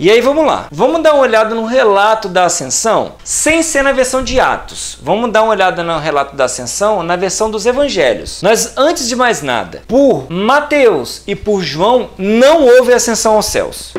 E aí vamos lá, vamos dar uma olhada no relato da ascensão, sem ser na versão de Atos. Vamos dar uma olhada no relato da ascensão na versão dos evangelhos. Mas antes de mais nada, por Mateus e por João não houve ascensão aos céus.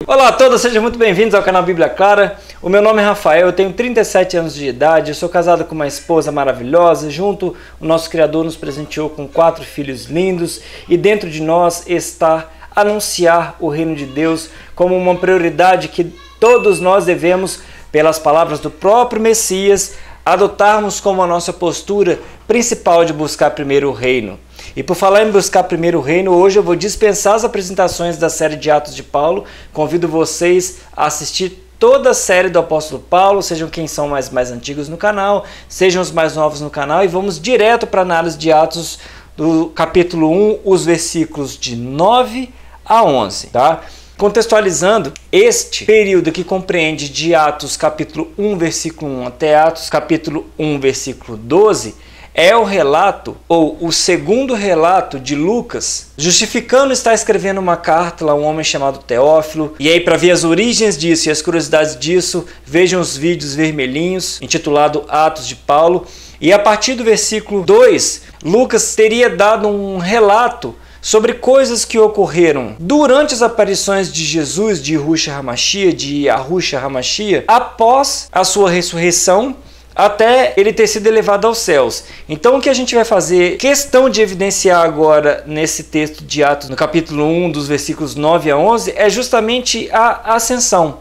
Olá a todos, sejam muito bem-vindos ao canal Bíblia Clara. O meu nome é Rafael, eu tenho 37 anos de idade, eu sou casado com uma esposa maravilhosa. Junto, o nosso Criador nos presenteou com 4 filhos lindos e dentro de nós está anunciar o reino de Deus como uma prioridade que todos nós devemos, pelas palavras do próprio Messias, adotarmos como a nossa postura principal de buscar primeiro o reino. E por falar em buscar primeiro o reino, hoje eu vou dispensar as apresentações da série de Atos de Paulo. Convido vocês a assistir toda a série do apóstolo Paulo, sejam quem são mais antigos no canal, sejam os mais novos no canal, e vamos direto para a análise de Atos do capítulo 1, os versículos de 9 a 11, tá? Contextualizando, este período que compreende de Atos capítulo 1, versículo 1 até Atos capítulo 1, versículo 12, é o relato, ou o segundo relato de Lucas, justificando estar escrevendo uma carta a um homem chamado Teófilo. E aí, para ver as origens disso e as curiosidades disso, vejam os vídeos vermelhinhos, intitulado Atos de Paulo. E a partir do versículo 2, Lucas teria dado um relato sobre coisas que ocorreram durante as aparições de Jesus, de Yahushua HaMashiach, após a sua ressurreição, até ele ter sido elevado aos céus. Então o que a gente vai fazer, questão de evidenciar agora nesse texto de Atos, no capítulo 1, dos versículos 9 a 11, é justamente a ascensão.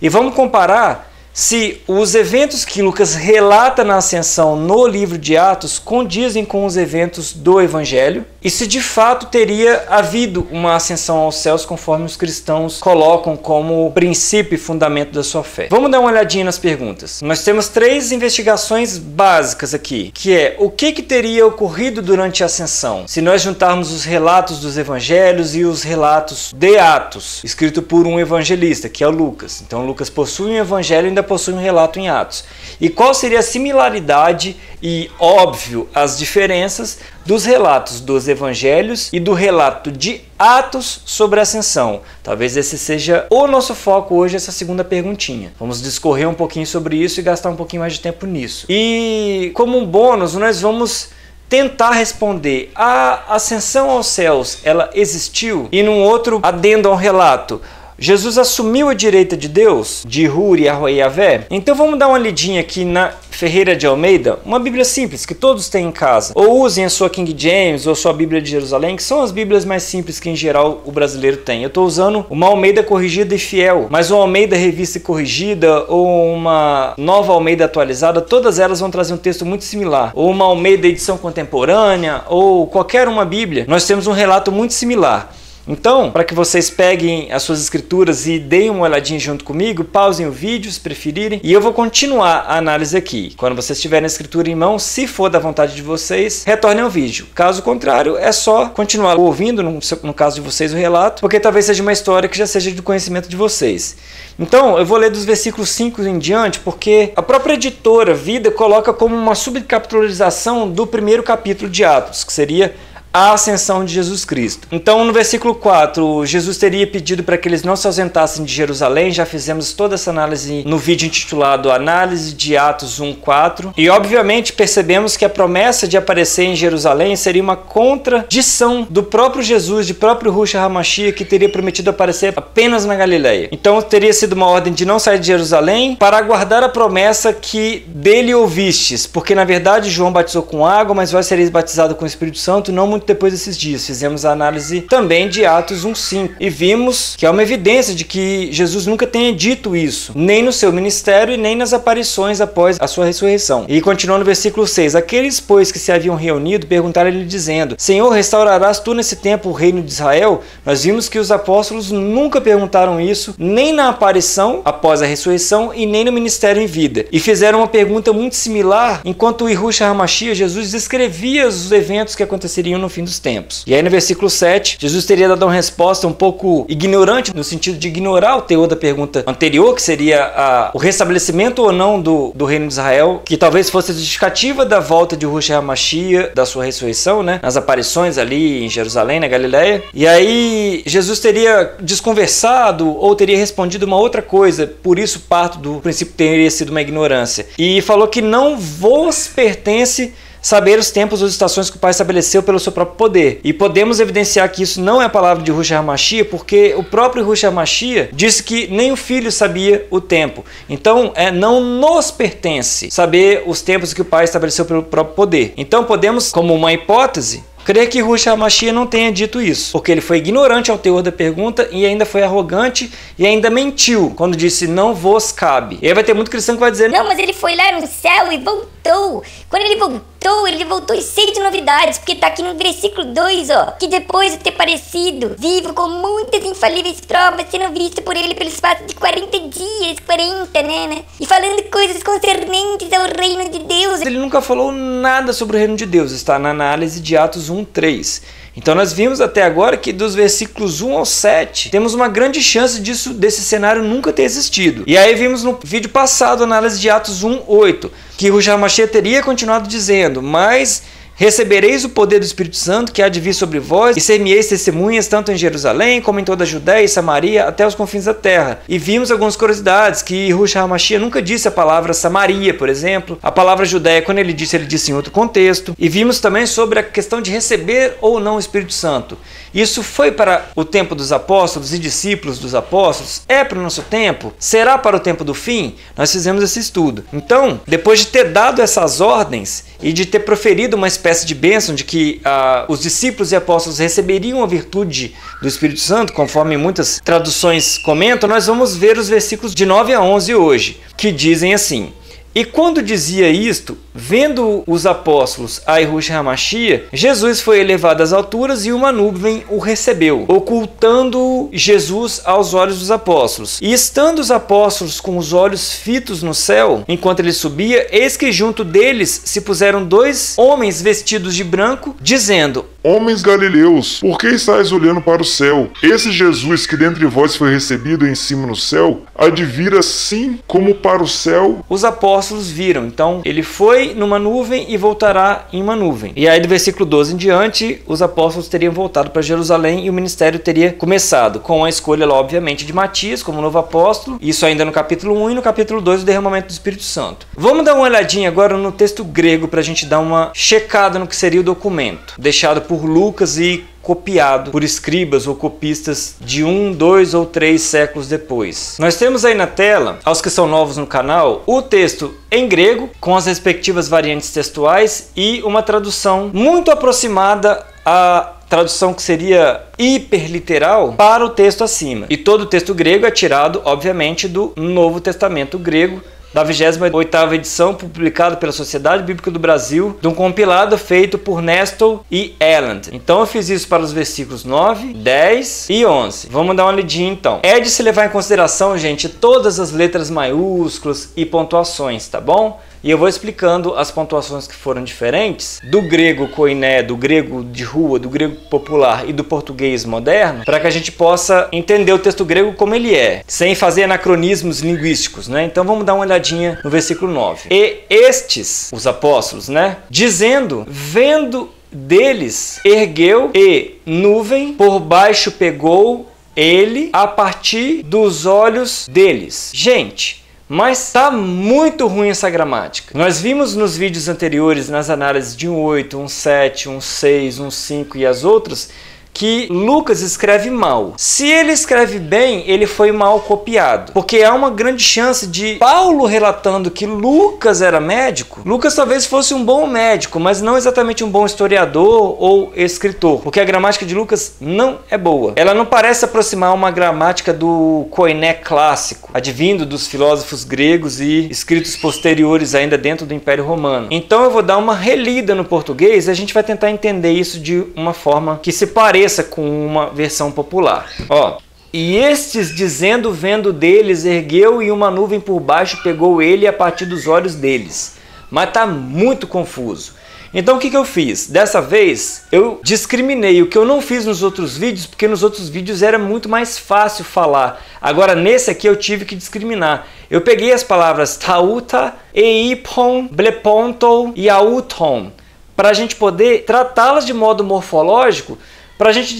E vamos comparar se os eventos que Lucas relata na ascensão no livro de Atos condizem com os eventos do Evangelho e se de fato teria havido uma ascensão aos céus conforme os cristãos colocam como princípio e fundamento da sua fé. Vamos dar uma olhadinha nas perguntas. Nós temos 3 investigações básicas aqui, que é o que teria ocorrido durante a ascensão, se nós juntarmos os relatos dos evangelhos e os relatos de Atos, escrito por um evangelista, que é o Lucas. Então Lucas possui um evangelho e ainda possui um relato em Atos. E qual seria a similaridade e, óbvio, as diferenças dos relatos dos evangelhos e do relato de Atos sobre a ascensão? Talvez esse seja o nosso foco hoje, essa segunda perguntinha. Vamos discorrer um pouquinho sobre isso e gastar um pouquinho mais de tempo nisso. E como um bônus, nós vamos tentar responder: a ascensão aos céus, ela existiu? E num outro adendo ao relato, Jesus assumiu a direita de Deus, de Huri, Yahweh e Yahvé? Então vamos dar uma lidinha aqui na Ferreira de Almeida, uma Bíblia simples que todos têm em casa. Ou usem a sua King James ou a sua Bíblia de Jerusalém, que são as Bíblias mais simples que em geral o brasileiro tem. Eu estou usando uma Almeida corrigida e fiel, mas uma Almeida revista e corrigida ou uma nova Almeida atualizada, todas elas vão trazer um texto muito similar. Ou uma Almeida edição contemporânea, ou qualquer uma Bíblia, nós temos um relato muito similar. Então, para que vocês peguem as suas escrituras e deem uma olhadinha junto comigo, pausem o vídeo se preferirem e eu vou continuar a análise aqui. Quando vocês tiverem a escritura em mão, se for da vontade de vocês, retornem ao vídeo. Caso contrário, é só continuar ouvindo, no caso de vocês, o relato, porque talvez seja uma história que já seja do conhecimento de vocês. Então, eu vou ler dos versículos 5 em diante, porque a própria editora Vida coloca como uma subcapitalização do primeiro capítulo de Atos, que seria a ascensão de Jesus Cristo. Então, no versículo 4, Jesus teria pedido para que eles não se ausentassem de Jerusalém. Já fizemos toda essa análise no vídeo intitulado Análise de Atos 1:4. E, obviamente, percebemos que a promessa de aparecer em Jerusalém seria uma contradição do próprio Jesus, de próprio Yahushua HaMashiach, que teria prometido aparecer apenas na Galileia. Então, teria sido uma ordem de não sair de Jerusalém para aguardar a promessa que dele ouvistes. Porque, na verdade, João batizou com água, mas vós sereis batizado com o Espírito Santo, não muito depois desses dias. Fizemos a análise também de Atos 1:5 e vimos que é uma evidência de que Jesus nunca tenha dito isso, nem no seu ministério e nem nas aparições após a sua ressurreição. E continuando no versículo 6, aqueles, pois, que se haviam reunido, perguntaram-lhe dizendo: Senhor, restaurarás tu nesse tempo o reino de Israel? Nós vimos que os apóstolos nunca perguntaram isso, nem na aparição após a ressurreição e nem no ministério em vida. E fizeram uma pergunta muito similar enquanto o Yahushua HaMashiach, Jesus, descrevia os eventos que aconteceriam no fim dos tempos. E aí no versículo 7, Jesus teria dado uma resposta um pouco ignorante, no sentido de ignorar o teor da pergunta anterior, que seria o restabelecimento ou não do reino de Israel, que talvez fosse a justificativa da volta de Yahushua HaMashiach, da sua ressurreição, né? Nas aparições ali em Jerusalém, na Galileia. E aí Jesus teria desconversado ou teria respondido uma outra coisa, por isso parto do princípio teria sido uma ignorância. E falou que não vos pertence saber os tempos ou as estações que o Pai estabeleceu pelo seu próprio poder. E podemos evidenciar que isso não é a palavra de Yahushua HaMashiach, porque o próprio Yahushua HaMashiach disse que nem o Filho sabia o tempo. Então, não nos pertence saber os tempos que o Pai estabeleceu pelo próprio poder. Então, podemos, como uma hipótese, creio que Yahushua HaMashiach não tenha dito isso, porque ele foi ignorante ao teor da pergunta e ainda foi arrogante e ainda mentiu quando disse não vos cabe. E aí vai ter muito cristão que vai dizer: não, mas ele foi lá no céu e voltou. Quando ele voltou cheio de novidades, porque tá aqui no versículo 2, ó, que depois de ter parecido vivo com muitas infalíveis provas, sendo visto por ele pelo espaço de 40 dias, 40, né? E falando coisas concernentes ao reino de Deus. Ele nunca falou nada sobre o reino de Deus, está na análise de Atos 1:3. Então nós vimos até agora que dos versículos 1 ao 7 temos uma grande chance desse cenário nunca ter existido. E aí vimos no vídeo passado a análise de Atos 1:8 que Yahushua HaMashiach teria continuado dizendo: mas recebereis o poder do Espírito Santo que há de vir sobre vós, e ser-me-eis testemunhas tanto em Jerusalém como em toda a Judéia e Samaria até os confins da terra. E vimos algumas curiosidades, que Yahushua HaMashiach nunca disse a palavra Samaria, por exemplo. A palavra Judéia, quando ele disse em outro contexto. E vimos também sobre a questão de receber ou não o Espírito Santo. Isso foi para o tempo dos apóstolos e discípulos dos apóstolos? É para o nosso tempo? Será para o tempo do fim? Nós fizemos esse estudo. Então, depois de ter dado essas ordens e de ter proferido uma espécie de bênção de que os discípulos e apóstolos receberiam a virtude do Espírito Santo, conforme muitas traduções comentam, nós vamos ver os versículos de 9 a 11 hoje, que dizem assim: e quando dizia isto, vendo os apóstolos a Yahushua HaMashiach, Jesus foi elevado às alturas e uma nuvem o recebeu, ocultando Jesus aos olhos dos apóstolos. E estando os apóstolos com os olhos fitos no céu, enquanto ele subia, eis que junto deles se puseram dois homens vestidos de branco, dizendo: homens galileus, por que estáis olhando para o céu? Esse Jesus que dentre vós foi recebido em cima no céu, há de vir assim como para o céu. Os apóstolos viram. Então, ele foi numa nuvem e voltará em uma nuvem. E aí do versículo 12 em diante, os apóstolos teriam voltado para Jerusalém e o ministério teria começado, com a escolha, obviamente, de Matias como novo apóstolo. Isso ainda no capítulo 1 e no capítulo 2, o derramamento do Espírito Santo. Vamos dar uma olhadinha agora no texto grego para a gente dar uma checada no que seria o documento, deixado por Lucas e copiado por escribas ou copistas de 1, 2 ou 3 séculos depois. Nós temos aí na tela, aos que são novos no canal, o texto em grego, com as respectivas variantes textuais e uma tradução muito aproximada à tradução que seria hiperliteral para o texto acima. E todo o texto grego é tirado, obviamente, do Novo Testamento grego, da 28ª edição, publicada pela Sociedade Bíblica do Brasil, de um compilado feito por Nestor e Elland. Então eu fiz isso para os versículos 9, 10 e 11. Vamos dar uma lidinha então. É de se levar em consideração, gente, todas as letras maiúsculas e pontuações, tá bom? E eu vou explicando as pontuações que foram diferentes do grego koiné, do grego de rua, do grego popular e do português moderno, para que a gente possa entender o texto grego como ele é, sem fazer anacronismos linguísticos, né? Então vamos dar uma olhadinha no versículo 9. E estes, os apóstolos, né? Dizendo, vendo deles, ergueu e nuvem por baixo pegou ele a partir dos olhos deles. Gente, mas tá muito ruim essa gramática. Nós vimos nos vídeos anteriores, nas análises de 1.8, 1.7, 1.6, 1.5 e as outras, que Lucas escreve mal. Se ele escreve bem, ele foi mal copiado. Porque há uma grande chance de Paulo relatando que Lucas era médico. Lucas talvez fosse um bom médico, mas não exatamente um bom historiador ou escritor. Porque a gramática de Lucas não é boa. Ela não parece aproximar uma gramática do koiné clássico, advindo dos filósofos gregos e escritos posteriores ainda dentro do Império Romano. Então eu vou dar uma relida no português e a gente vai tentar entender isso de uma forma que se pareça com uma versão popular. Ó, e estes dizendo, vendo deles, ergueu e uma nuvem por baixo pegou ele a partir dos olhos deles. Mas tá muito confuso. Então o que eu fiz? Dessa vez eu discriminei o que eu não fiz nos outros vídeos, porque nos outros vídeos era muito mais fácil falar. Agora nesse aqui eu tive que discriminar. Eu peguei as palavras tauta, eipon, bleponto e auton, para a gente poder tratá-las de modo morfológico, para a gente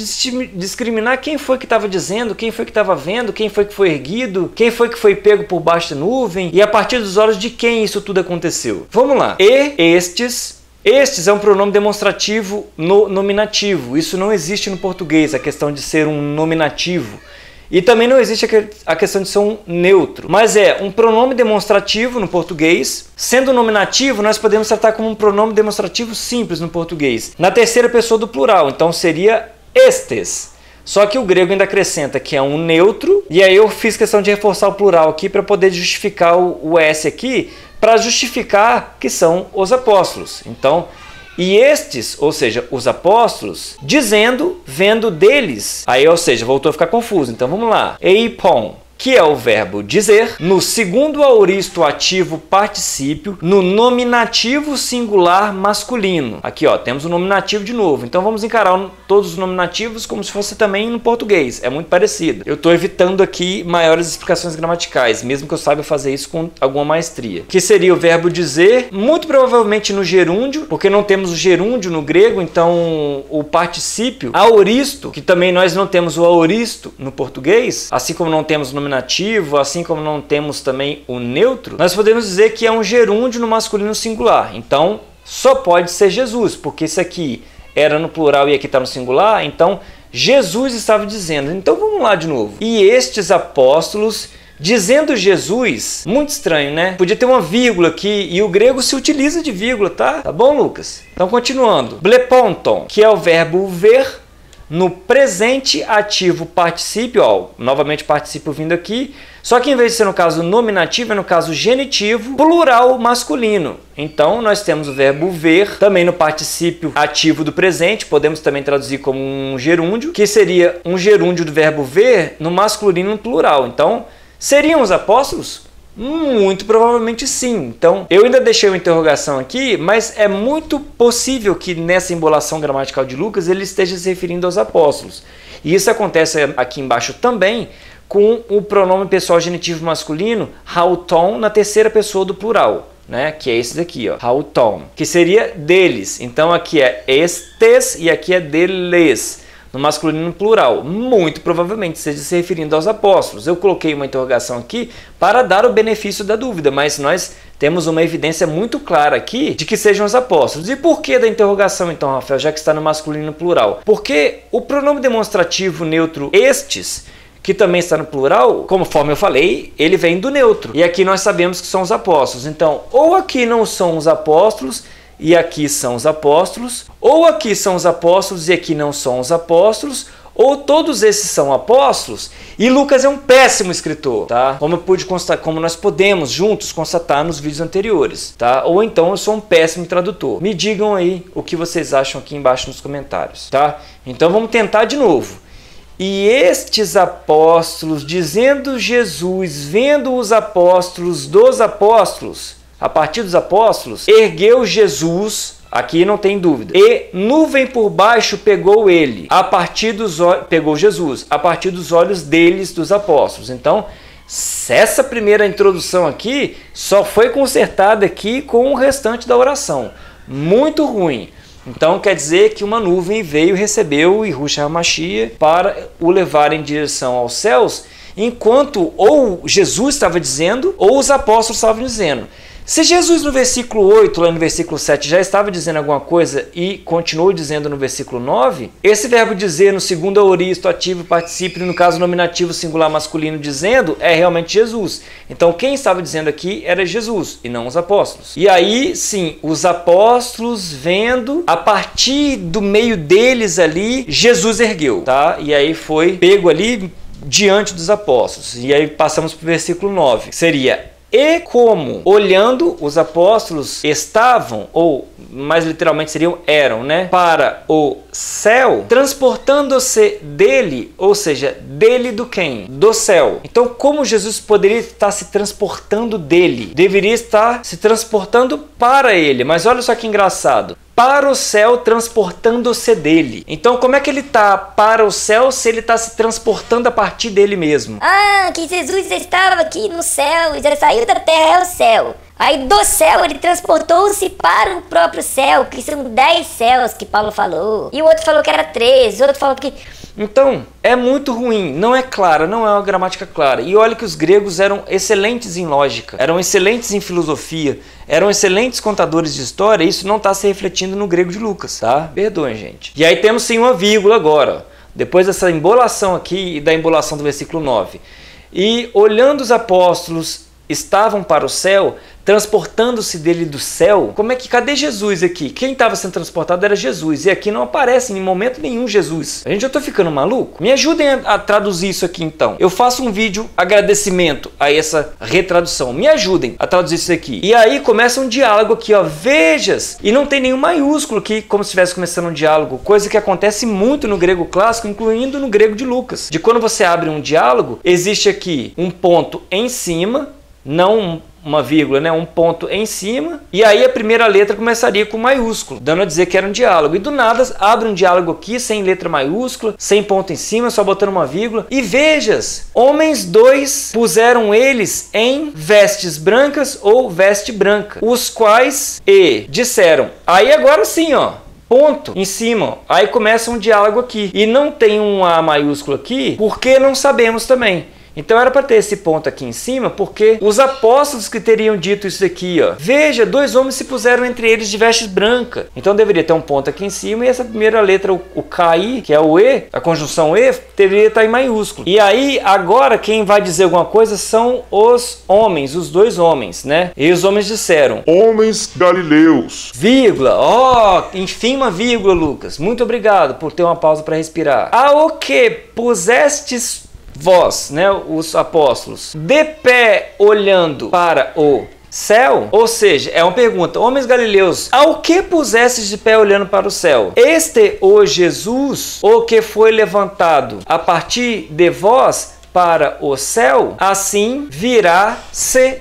discriminar quem foi que estava dizendo, quem foi que estava vendo, quem foi que foi erguido, quem foi que foi pego por baixo da nuvem, e a partir dos olhos de quem isso tudo aconteceu. Vamos lá. E estes. Estes é um pronome demonstrativo nominativo. Isso não existe no português, a questão de ser um nominativo. E também não existe a questão de ser um neutro. Mas é um pronome demonstrativo no português. Sendo nominativo, nós podemos tratar como um pronome demonstrativo simples no português. Na terceira pessoa do plural, então seria estes. Só que o grego ainda acrescenta que é um neutro. E aí eu fiz questão de reforçar o plural aqui para poder justificar o S aqui, para justificar que são os apóstolos. Então, e estes, ou seja, os apóstolos, dizendo, vendo deles. Aí, ou seja, voltou a ficar confuso. Então vamos lá. Eipon, que é o verbo dizer, no segundo aoristo ativo particípio, no nominativo singular masculino. Aqui, ó, temos o nominativo de novo. Então vamos encarar todos os nominativos como se fosse também no português. É muito parecido. Eu estou evitando aqui maiores explicações gramaticais, mesmo que eu saiba fazer isso com alguma maestria. Que seria o verbo dizer, muito provavelmente no gerúndio, porque não temos o gerúndio no grego, então o particípio aoristo, que também nós não temos o aoristo no português, assim como não temos o nominativo, assim como não temos também o neutro, nós podemos dizer que é um gerúndio no masculino singular. Então, só pode ser Jesus, porque isso aqui era no plural e aqui está no singular, então Jesus estava dizendo. Então vamos lá de novo. E estes apóstolos, dizendo Jesus, muito estranho, né? Podia ter uma vírgula aqui, e o grego se utiliza de vírgula, tá? Tá bom, Lucas? Então continuando. Bleponton, que é o verbo ver, no presente ativo particípio, ó, novamente particípio vindo aqui, só que em vez de ser no caso nominativo, é no caso genitivo, plural masculino. Então nós temos o verbo ver, também no particípio ativo do presente, podemos também traduzir como um gerúndio, que seria um gerúndio do verbo ver no masculino plural. Então, seriam os apóstolos? Muito provavelmente sim. Então, eu ainda deixei uma interrogação aqui, mas é muito possível que nessa embolação gramatical de Lucas ele esteja se referindo aos apóstolos. E isso acontece aqui embaixo também com o pronome pessoal genitivo masculino, hauton, na terceira pessoa do plural, né? Que é esse daqui, ó, hauton, que seria deles. Então aqui é estes e aqui é deles, no masculino plural, muito provavelmente seja se referindo aos apóstolos. Eu coloquei uma interrogação aqui para dar o benefício da dúvida, mas nós temos uma evidência muito clara aqui de que sejam os apóstolos. E por que da interrogação então, Rafael, já que está no masculino plural? Porque o pronome demonstrativo neutro estes, que também está no plural, conforme eu falei, ele vem do neutro. E aqui nós sabemos que são os apóstolos. Então, ou aqui não são os apóstolos, e aqui são os apóstolos, ou aqui são os apóstolos e aqui não são os apóstolos, ou todos esses são apóstolos, e Lucas é um péssimo escritor, tá? Como eu pude constatar, como nós podemos juntos constatar nos vídeos anteriores, tá? Ou então eu sou um péssimo tradutor. Me digam aí o que vocês acham aqui embaixo nos comentários, tá? Então vamos tentar de novo. E estes apóstolos, dizendo Jesus, vendo os apóstolos dos apóstolos, a partir dos apóstolos, ergueu Jesus, aqui não tem dúvida, e nuvem por baixo pegou ele, pegou Jesus, a partir dos olhos deles, dos apóstolos. Então, essa primeira introdução aqui só foi consertada aqui com o restante da oração. Muito ruim. Então quer dizer que uma nuvem veio e recebeu Yahushua HaMashiach para o levar em direção aos céus, enquanto ou Jesus estava dizendo ou os apóstolos estavam dizendo. Se Jesus no versículo 8, lá no versículo 7, já estava dizendo alguma coisa e continuou dizendo no versículo 9, esse verbo dizer no segundo aoristo, ativo, particípio, no caso nominativo singular masculino dizendo, é realmente Jesus. Então quem estava dizendo aqui era Jesus e não os apóstolos. E aí sim, os apóstolos vendo, a partir do meio deles ali, Jesus ergueu, tá? E aí foi pego ali diante dos apóstolos. E aí passamos para o versículo 9, que seria: e como, olhando, os apóstolos estavam, ou mais literalmente seriam, eram, né? Para o céu, transportando-se dele, ou seja, dele do quem? Do céu. Então, como Jesus poderia estar se transportando dele? Deveria estar se transportando para ele. Mas olha só que engraçado. para o céu, transportando-se dele. Então, como é que ele está para o céu se ele está se transportando a partir dele mesmo? Ah, que Jesus estava aqui no céu, já saiu da terra ao céu. Aí do céu ele transportou-se para o próprio céu, que são 10 céus que Paulo falou. E o outro falou que era 3, o outro falou que... Então, é muito ruim, não é clara, não é uma gramática clara. E olha que os gregos eram excelentes em lógica, eram excelentes em filosofia, eram excelentes contadores de história, e isso não está se refletindo no grego de Lucas, tá? Perdoem, gente. E aí temos sim uma vírgula agora, ó, depois dessa embolação aqui e da embolação do versículo 9. E olhando os apóstolos estavam para o céu, transportando-se dele do céu. Como é que, cadê Jesus aqui? Quem estava sendo transportado era Jesus, e aqui não aparece em momento nenhum Jesus. A gente já tá ficando maluco? Me ajudem a traduzir isso aqui então. Eu faço um vídeo agradecimento a essa retradução. Me ajudem a traduzir isso aqui. E aí começa um diálogo aqui, ó, vejas, e não tem nenhum maiúsculo aqui, como se estivesse começando um diálogo, coisa que acontece muito no grego clássico, incluindo no grego de Lucas. De quando você abre um diálogo, existe aqui um ponto em cima, não uma vírgula, né? Um ponto em cima, e aí a primeira letra começaria com maiúsculo, dando a dizer que era um diálogo. E do nada abre um diálogo aqui sem letra maiúscula, sem ponto em cima, só botando uma vírgula. E vejas, homens dois puseram eles em vestes brancas ou veste branca, os quais e disseram. Aí agora sim, ó, ponto em cima, ó. Aí começa um diálogo aqui, e não tem um A maiúsculo aqui, porque não sabemos também. Então era para ter esse ponto aqui em cima, porque os apóstolos que teriam dito isso aqui, ó, veja, 2 homens se puseram entre eles de vestes brancas. Então deveria ter um ponto aqui em cima, e essa primeira letra, o KI, que é o E, a conjunção E, deveria estar em maiúsculo. E aí, agora, quem vai dizer alguma coisa são os homens, os 2 homens, né? E os homens disseram, homens galileus, vírgula, ó, enfim uma vírgula, Lucas. Muito obrigado por ter uma pausa para respirar. Ao que pusestes vós, né, os apóstolos, de pé olhando para o céu? Ou seja, é uma pergunta, homens galileus, ao que pusestes de pé olhando para o céu? Este o Jesus, o que foi levantado a partir de vós para o céu, assim virá-se,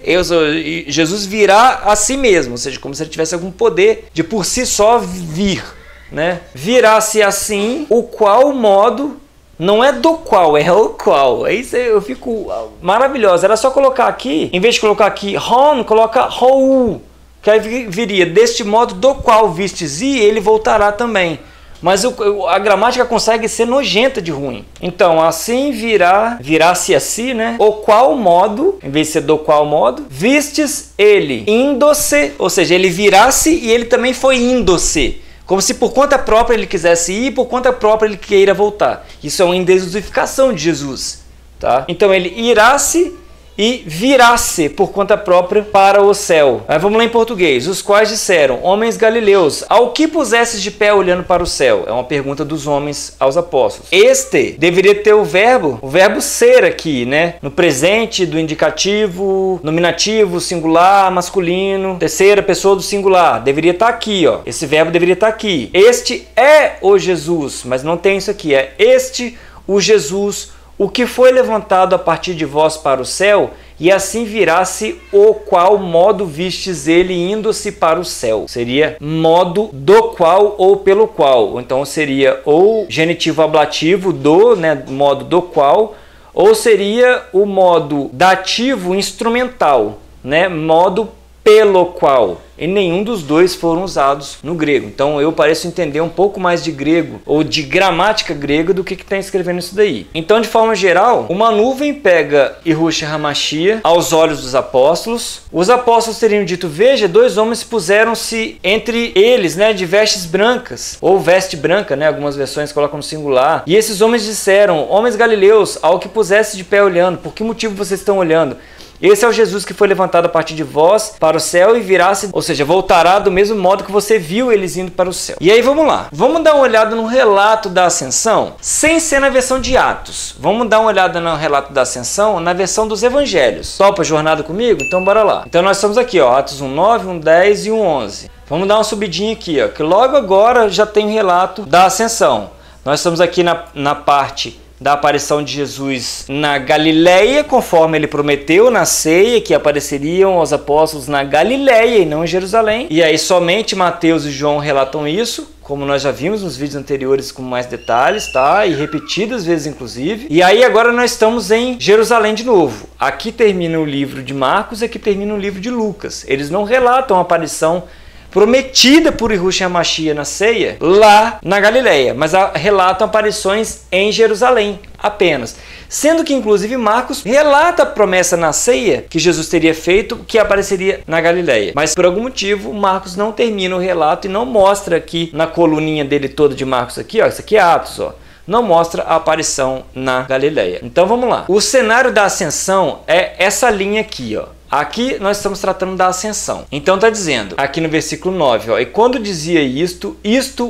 Jesus virá a si mesmo, ou seja, como se ele tivesse algum poder de por si só vir, né? Virá-se assim, o qual modo. Não é do qual, é o qual. Aí eu fico maravilhosa. Era só colocar aqui, em vez de colocar aqui hon, coloca hou, que aí viria deste modo do qual vistes, e ele voltará também. Mas a gramática consegue ser nojenta de ruim. Então, assim virá-se assim, né? O qual modo, em vez de ser do qual modo, vistes ele indo-se, ou seja, ele virá-se e ele também foi indo-se. Como se por conta própria ele quisesse ir, por conta própria ele queira voltar. Isso é uma indesusificação de Jesus, tá? Então ele irá-se e virá-se por conta própria para o céu. Aí vamos lá em português. Os quais disseram, homens galileus, ao que pusesses de pé olhando para o céu? É uma pergunta dos homens aos apóstolos. Este deveria ter o verbo ser aqui, né? No presente do indicativo, nominativo, singular, masculino, terceira pessoa do singular. Deveria estar aqui, ó. Esse verbo deveria estar aqui. Este é o Jesus, mas não tem isso aqui. É este o Jesus, o que foi levantado a partir de vós para o céu, e assim virá-se o qual modo vistes ele indo-se para o céu. Seria modo do qual ou pelo qual. Então seria ou genitivo ablativo do, né, modo do qual, ou seria o modo dativo instrumental, né, modo pelo qual. E nenhum dos dois foram usados no grego. Então eu pareço entender um pouco mais de grego ou de gramática grega do que está escrevendo isso daí. Então, de forma geral, uma nuvem pega Yahushua Hamashia aos olhos dos apóstolos. Os apóstolos teriam dito, veja, 2 homens puseram-se entre eles, né, de vestes brancas, ou veste branca, né, algumas versões colocam no singular. E esses homens disseram, homens galileus, ao que pusesse de pé olhando, por que motivo vocês estão olhando? Esse é o Jesus que foi levantado a partir de vós para o céu e virá-se, ou seja, voltará do mesmo modo que você viu eles indo para o céu. E aí vamos lá, vamos dar uma olhada no relato da ascensão, sem ser na versão de Atos. Vamos dar uma olhada no relato da ascensão na versão dos evangelhos. Topa a jornada comigo? Então bora lá. Então nós estamos aqui, ó, Atos 1:9, 1:10 e 1:11. Vamos dar uma subidinha aqui, ó, que logo agora já tem o relato da ascensão. Nós estamos aqui na parte da aparição de Jesus na Galileia, conforme ele prometeu na ceia, que apareceriam aos apóstolos na Galileia e não em Jerusalém. E aí somente Mateus e João relatam isso, como nós já vimos nos vídeos anteriores com mais detalhes, tá? E repetidas vezes inclusive. E aí agora nós estamos em Jerusalém de novo. Aqui termina o livro de Marcos e aqui termina o livro de Lucas. Eles não relatam a aparição prometida por Yahushua HaMashiach na ceia lá na Galileia, mas relatam aparições em Jerusalém apenas. Sendo que inclusive Marcos relata a promessa na ceia que Jesus teria feito, que apareceria na Galileia. Mas por algum motivo Marcos não termina o relato e não mostra aqui na coluninha dele toda de Marcos aqui, ó, isso aqui é Atos, ó. Não mostra a aparição na Galileia. Então vamos lá. O cenário da ascensão é essa linha aqui, ó. Aqui nós estamos tratando da ascensão. Então está dizendo, aqui no versículo 9, ó, e quando dizia isto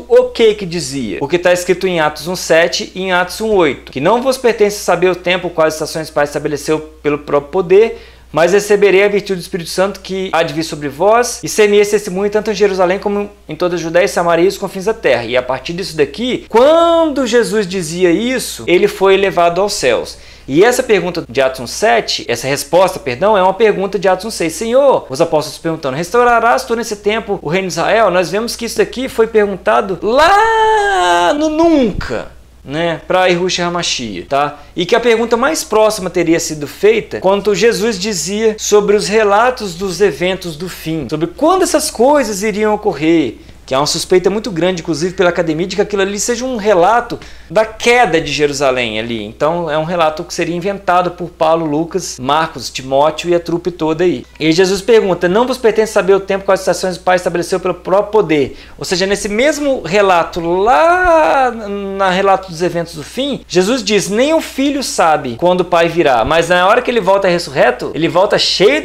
o que dizia? Porque está escrito em Atos 1,7 e em Atos 1,8, que não vos pertence saber o tempo quais estações Pai estabeleceu pelo próprio poder, mas receberei a virtude do Espírito Santo que há de vir sobre vós, e ser-me esse testemunho tanto em Jerusalém como em toda a Judéia e Samaria e os confins da terra. E a partir disso daqui, quando Jesus dizia isso, ele foi elevado aos céus. E essa pergunta de Atos 1,7, essa resposta, perdão, é uma pergunta de Atos 1,6. Senhor, os apóstolos perguntando, restaurarás tu nesse tempo o reino de Israel? Nós vemos que isso daqui foi perguntado lá no nunca, né, para Yahushua HaMashiach, tá? E que a pergunta mais próxima teria sido feita quando Jesus dizia sobre os relatos dos eventos do fim, sobre quando essas coisas iriam ocorrer. Que há uma suspeita muito grande, inclusive pela academia, de que aquilo ali seja um relato da queda de Jerusalém ali. Então é um relato que seria inventado por Paulo, Lucas, Marcos, Timóteo e a trupe toda aí. E Jesus pergunta, não vos pertence saber o tempo quais estações o Pai estabeleceu pelo próprio poder? Ou seja, nesse mesmo relato, lá na relato dos eventos do fim, Jesus diz, nem o Filho sabe quando o Pai virá, mas na hora que ele volta ressurreto, ele volta cheio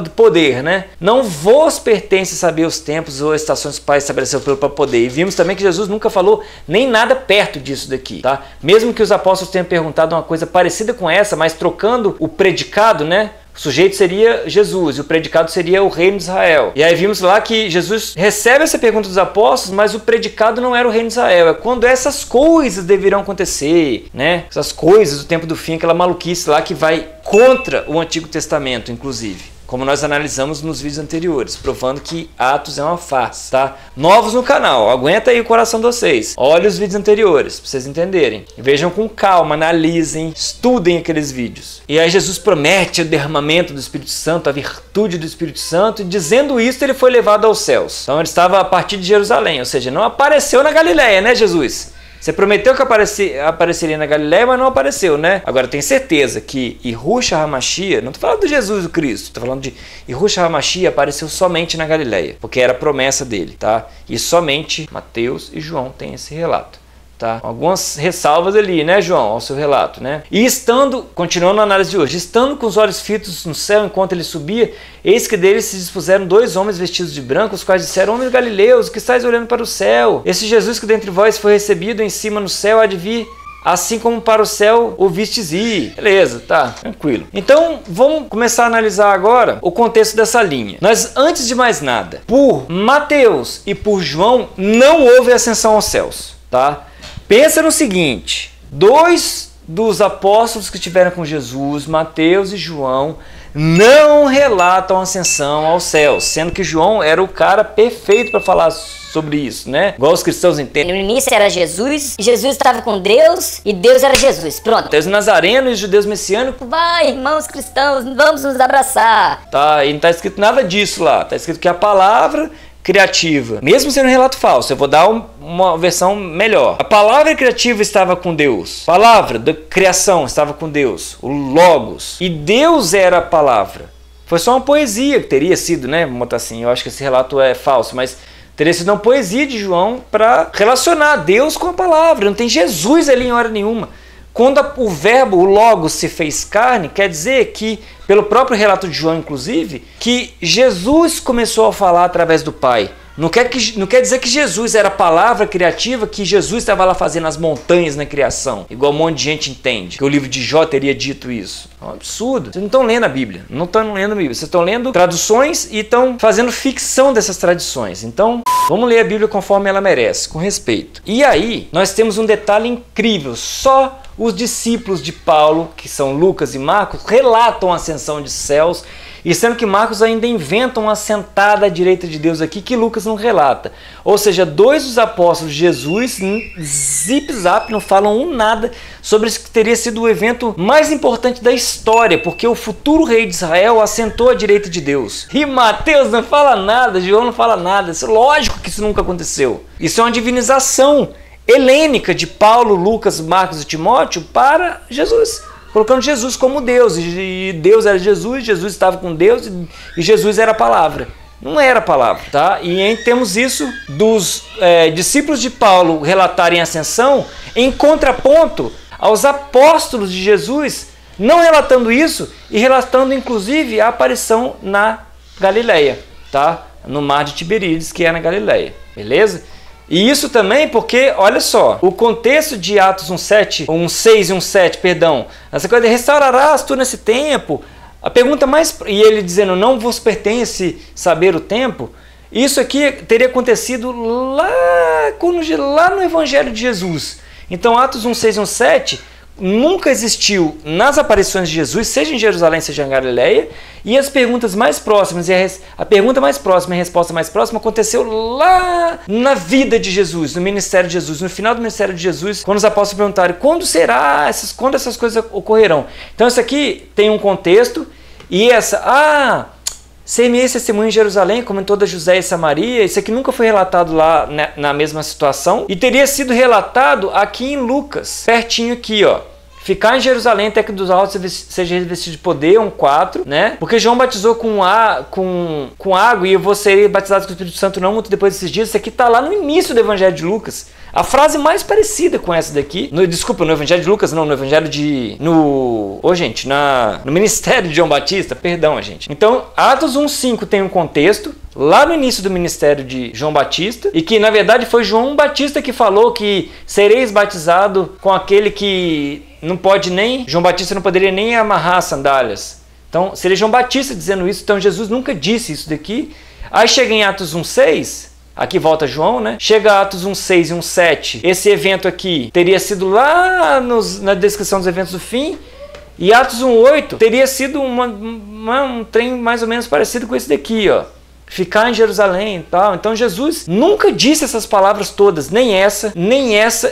do poder, né? Não vos pertence saber os tempos ou estações que o Pai estabeleceu pelo próprio poder. E vimos também que Jesus nunca falou nem nada perto disso daqui, tá? Mesmo que os apóstolos tenham perguntado uma coisa parecida com essa, mas trocando o predicado, né? O sujeito seria Jesus e o predicado seria o reino de Israel. E aí vimos lá que Jesus recebe essa pergunta dos apóstolos, mas o predicado não era o reino de Israel. É quando essas coisas deverão acontecer, né? Essas coisas do tempo do fim, aquela maluquice lá que vai contra o Antigo Testamento, inclusive. Como nós analisamos nos vídeos anteriores, provando que Atos é uma farsa, tá? Novos no canal, aguenta aí o coração de vocês. Olhem os vídeos anteriores, para vocês entenderem. Vejam com calma, analisem, estudem aqueles vídeos. E aí Jesus promete o derramamento do Espírito Santo, a virtude do Espírito Santo, e dizendo isso ele foi levado aos céus. Então ele estava a partir de Jerusalém, ou seja, não apareceu na Galileia, né, Jesus? Você prometeu que apareceria na Galileia, mas não apareceu, né? Agora, tem certeza que Yahushua HaMashiach, não estou falando de Jesus o Cristo, estou falando de Yahushua HaMashiach, apareceu somente na Galileia, porque era a promessa dele, tá? E somente Mateus e João têm esse relato. Tá? Algumas ressalvas ali, né, João, ao seu relato, né? E estando, continuando a análise de hoje, estando com os olhos fitos no céu enquanto ele subia, eis que deles se dispuseram dois homens vestidos de branco, os quais disseram, homens galileus, que estáis olhando para o céu? Esse Jesus que dentre vós foi recebido em cima no céu há de vir, assim como para o céu o vistes ir. Beleza, tá, tranquilo. Então, vamos começar a analisar agora o contexto dessa linha. Nós, antes de mais nada, por Mateus e por João, não houve ascensão aos céus, tá? Pensa no seguinte, dois dos apóstolos que estiveram com Jesus, Mateus e João, não relatam a ascensão aos céus, sendo que João era o cara perfeito para falar sobre isso, né? Igual os cristãos entendem. No início era Jesus, Jesus estava com Deus e Deus era Jesus. Pronto. Os nazarenos e os judeus messiânicos. Vai, irmãos cristãos, vamos nos abraçar. Tá, e não está escrito nada disso lá. Está escrito que a palavra criativa, mesmo sendo um relato falso, eu vou dar uma versão melhor. A palavra criativa estava com Deus. A palavra da criação estava com Deus. O Logos. E Deus era a palavra. Foi só uma poesia que teria sido, né? Vamos botar assim, eu acho que esse relato é falso, mas teria sido uma poesia de João para relacionar Deus com a palavra. Não tem Jesus ali em hora nenhuma. Quando o verbo, o Logos, se fez carne, quer dizer que, pelo próprio relato de João, inclusive, que Jesus começou a falar através do Pai. Não quer dizer que Jesus era a palavra criativa, que Jesus estava lá fazendo as montanhas na criação, igual um monte de gente entende, que o livro de Jó teria dito isso. É um absurdo. Vocês não estão lendo a Bíblia, não estão lendo a Bíblia, vocês estão lendo traduções e estão fazendo ficção dessas tradições. Então, vamos ler a Bíblia conforme ela merece, com respeito. E aí, nós temos um detalhe incrível, só os discípulos de Paulo, que são Lucas e Marcos, relatam a ascensão de céus, e sendo que Marcos ainda inventa uma sentada à direita de Deus aqui que Lucas não relata. Ou seja, dois dos apóstolos de Jesus, zip-zap, não falam nada sobre isso, que teria sido o evento mais importante da história, porque o futuro rei de Israel assentou à direita de Deus. E Mateus não fala nada, João não fala nada. Isso, lógico que isso nunca aconteceu. Isso é uma divinização helênica de Paulo, Lucas, Marcos e Timóteo para Jesus, colocando Jesus como Deus, e Deus era Jesus, Jesus estava com Deus e Jesus era a palavra. Não era a palavra, tá? E aí temos isso dos discípulos de Paulo relatarem a ascensão em contraponto aos apóstolos de Jesus não relatando isso e relatando inclusive a aparição na Galileia, tá? No mar de Tiberíades, que é na Galileia, beleza? E isso também porque, olha só, o contexto de Atos 1:6 e 1:7, perdão, essa coisa de restaurarás tu nesse tempo, a pergunta mais, e ele dizendo, não vos pertence saber o tempo, isso aqui teria acontecido lá no Evangelho de Jesus. Então Atos 1:6 e 1:7 nunca existiu nas aparições de Jesus, seja em Jerusalém, seja em Galileia, e as perguntas mais próximas, a pergunta mais próxima e a resposta mais próxima aconteceu lá na vida de Jesus, no ministério de Jesus, no final do ministério de Jesus, quando os apóstolos perguntaram, quando essas coisas ocorrerão? Então isso aqui tem um contexto, e ser-me-eis testemunho em Jerusalém, como em toda Judéia e Samaria, isso aqui nunca foi relatado lá na mesma situação, e teria sido relatado aqui em Lucas, pertinho aqui, ó. Ficar em Jerusalém até que dos altos seja revestido de poder, 1:4, né? Porque João batizou com água e eu vou ser batizado com o Espírito Santo não muito depois desses dias. Isso aqui está lá no início do Evangelho de Lucas. A frase mais parecida com essa daqui, no Evangelho de Lucas, não, no Evangelho de... no ministério de João Batista, perdão, gente. Então, Atos 1:5 tem um contexto, lá no início do ministério de João Batista, e que na verdade foi João Batista que falou que sereis batizado com aquele que João Batista não poderia nem amarrar as sandálias. Então, seria João Batista dizendo isso, então Jesus nunca disse isso daqui. Aí chega em Atos 1:6, aqui volta João, né? Chega a Atos 1:6 e 1:7, esse evento aqui teria sido lá na descrição dos eventos do fim, e Atos 1:8 teria sido um trem mais ou menos parecido com esse daqui, ó. Ficar em Jerusalém e tal. Então Jesus nunca disse essas palavras todas, nem essa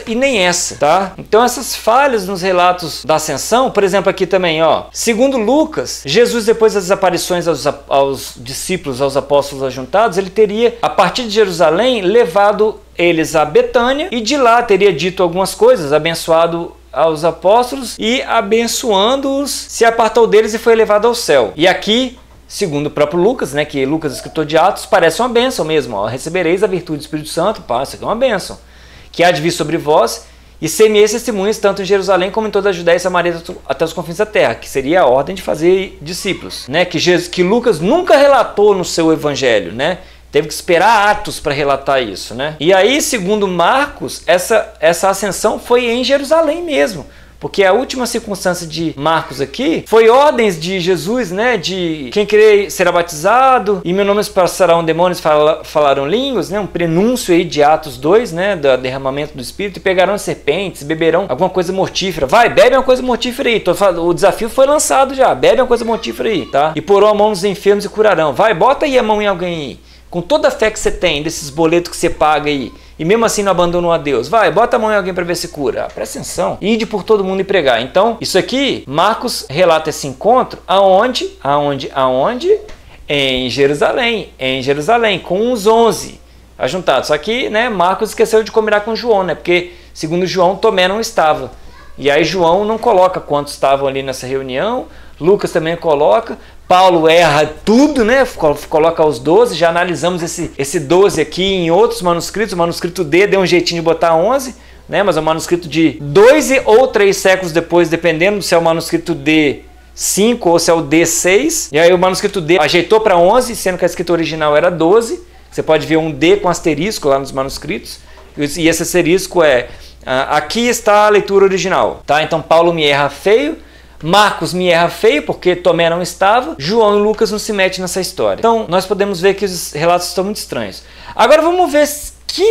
e nem essa, tá? Então essas falhas nos relatos da ascensão, por exemplo aqui também, ó, segundo Lucas, Jesus depois das aparições aos discípulos, aos apóstolos ajuntados, ele teria, a partir de Jerusalém, levado eles a Betânia e de lá teria dito algumas coisas, abençoado aos apóstolos e abençoando-os, se apartou deles e foi levado ao céu. E aqui, segundo o próprio Lucas, né, que Lucas, escritor de Atos, parece uma bênção mesmo. Ó, recebereis a virtude do Espírito Santo, pá, isso aqui é uma bênção, que há de vir sobre vós, e ser-me-eis testemunhas tanto em Jerusalém como em toda a Judéia e Samaria até os confins da terra, que seria a ordem de fazer discípulos, né, que Lucas nunca relatou no seu evangelho, né? Teve que esperar Atos para relatar isso, né? E aí, segundo Marcos, essa ascensão foi em Jerusalém mesmo. Porque a última circunstância de Marcos aqui foi ordens de Jesus, né? De quem crer será batizado, e meu nome expulsarão demônios, falarão línguas, né? Um prenúncio aí de Atos 2, né? Do derramamento do Espírito, e pegarão serpentes, beberão alguma coisa mortífera. Vai, bebe uma coisa mortífera aí. O desafio foi lançado já, bebe uma coisa mortífera aí, tá? E porão a mão nos enfermos e curarão. Vai, bota aí a mão em alguém aí. Com toda a fé que você tem, desses boletos que você paga aí, e mesmo assim não abandonam a Deus, vai, bota a mão em alguém para ver se cura. Presta atenção. Ide por todo mundo e pregar. Então, isso aqui, Marcos relata esse encontro aonde? Em Jerusalém, com os 11 ajuntados. Só que, né, Marcos esqueceu de combinar com João, né? Porque, segundo João, Tomé não estava. E aí João não coloca quantos estavam ali nessa reunião, Lucas também coloca, Paulo erra tudo, né? Coloca os 12, já analisamos esse 12 aqui em outros manuscritos, o manuscrito D deu um jeitinho de botar 11, né? Mas é um manuscrito de 2 ou 3 séculos depois, dependendo se é o manuscrito D5 ou se é o D6, e aí o manuscrito D ajeitou para 11, sendo que a escrita original era 12, você pode ver um D com asterisco lá nos manuscritos, e esse asterisco é... aqui está a leitura original, tá? Então Paulo me erra feio, Marcos me erra feio porque Tomé não estava, João e Lucas não se metem nessa história. Então nós podemos ver que os relatos estão muito estranhos. Agora vamos ver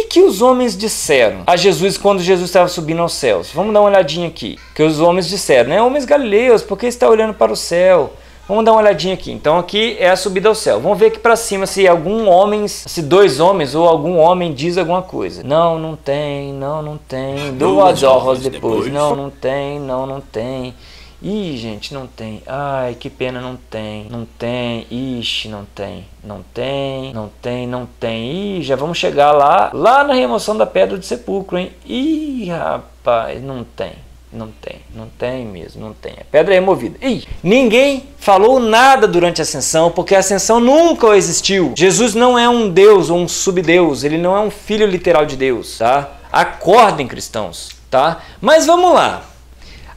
que os homens disseram a Jesus quando Jesus estava subindo aos céus? Vamos dar uma olhadinha aqui. Que os homens disseram, né? Homens galileus, por que está olhando para o céu? Vamos dar uma olhadinha aqui. Então aqui é a subida ao céu. Vamos ver aqui para cima se algum homem, se dois homens ou algum homem diz alguma coisa. Não, não tem, não, não tem. Duas horas depois. Não, não tem, não, não tem. Ih, gente, não tem. Ai, que pena, não tem. Não tem. Ixi, não tem. Não tem, não tem, não tem. Ih, já vamos chegar lá na remoção da pedra do sepulcro, hein? Ih, rapaz, não tem. Não tem, não tem mesmo, não tem. A pedra é removida. Ih, ninguém falou nada durante a ascensão, porque a ascensão nunca existiu. Jesus não é um Deus ou um subdeus, ele não é um filho literal de Deus, tá? Acordem, cristãos, tá? Mas vamos lá.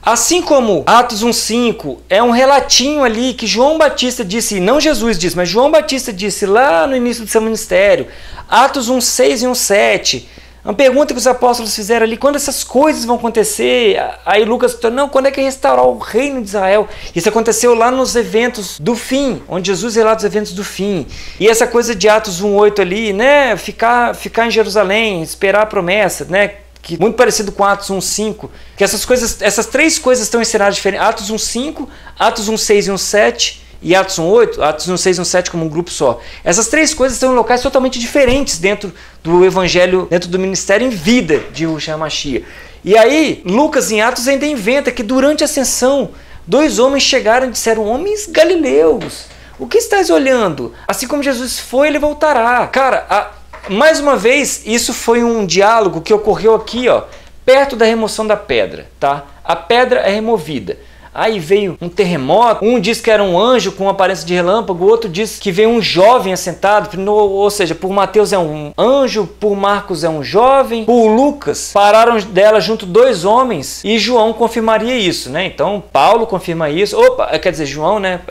Assim como Atos 1,5 é um relatinho ali que João Batista disse, não Jesus disse, mas João Batista disse lá no início do seu ministério, Atos 1,6 e 1,7, uma pergunta que os apóstolos fizeram ali, quando essas coisas vão acontecer? Aí Lucas, não, quando é que restaurar o reino de Israel? Isso aconteceu lá nos eventos do fim, onde Jesus relata os eventos do fim. E essa coisa de Atos 1,8 ali, né, ficar em Jerusalém, esperar a promessa, né, que muito parecido com Atos 1,5, que essas três coisas estão ensinadas diferentes. Atos 1,5, Atos 1,6 e 1,7 e Atos 1,8, Atos 1,6 e 1,7 como um grupo só. Essas três coisas estão em locais totalmente diferentes dentro do evangelho, dentro do ministério em vida de Yahushua HaMashiach. E aí, Lucas em Atos ainda inventa que durante a ascensão, dois homens chegaram e disseram, homens galileus, o que estás olhando? Assim como Jesus foi, ele voltará. Cara, mais uma vez, isso foi um diálogo que ocorreu aqui, ó, perto da remoção da pedra, tá? A pedra é removida. Aí veio um terremoto, um diz que era um anjo com aparência de relâmpago, o outro diz que veio um jovem assentado, ou seja, por Mateus é um anjo, por Marcos é um jovem, por Lucas pararam dela junto dois homens e João confirmaria isso, né? Então Paulo confirma isso, quer dizer, João, né?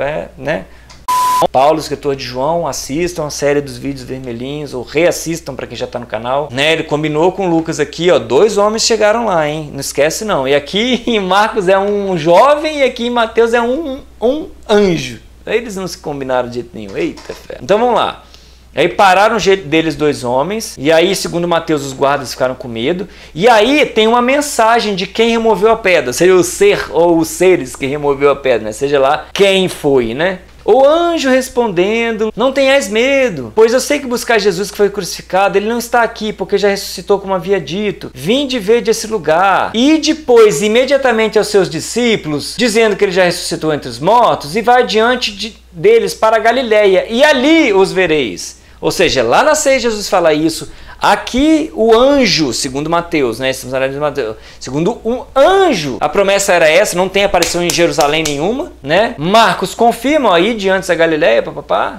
Paulo, escritor de João, assistam a série dos vídeos vermelhinhos ou reassistam para quem já está no canal, né? Ele combinou com Lucas aqui, ó, dois homens chegaram lá, hein? Não esquece não. E aqui em Marcos é um jovem e aqui em Mateus é um anjo. Eles não se combinaram de jeito nenhum. Eita fé. Então vamos lá. Aí pararam deles dois homens, e aí, segundo Mateus, os guardas ficaram com medo. E aí tem uma mensagem de quem removeu a pedra, seja o ser ou os seres que removeu a pedra, né? Seja lá quem foi, né? O anjo respondendo, não tenhais medo, pois eu sei que buscar Jesus que foi crucificado, ele não está aqui, porque já ressuscitou como havia dito. Vinde ver desse lugar. E depois, imediatamente aos seus discípulos, dizendo que ele já ressuscitou entre os mortos, e vai diante deles para a Galileia, e ali os vereis. Ou seja, lá na ceia Jesus fala isso. Aqui o anjo, segundo Mateus, né? Segundo um anjo, a promessa era essa, não tem aparição em Jerusalém nenhuma, né? Marcos confirma aí diante da Galileia,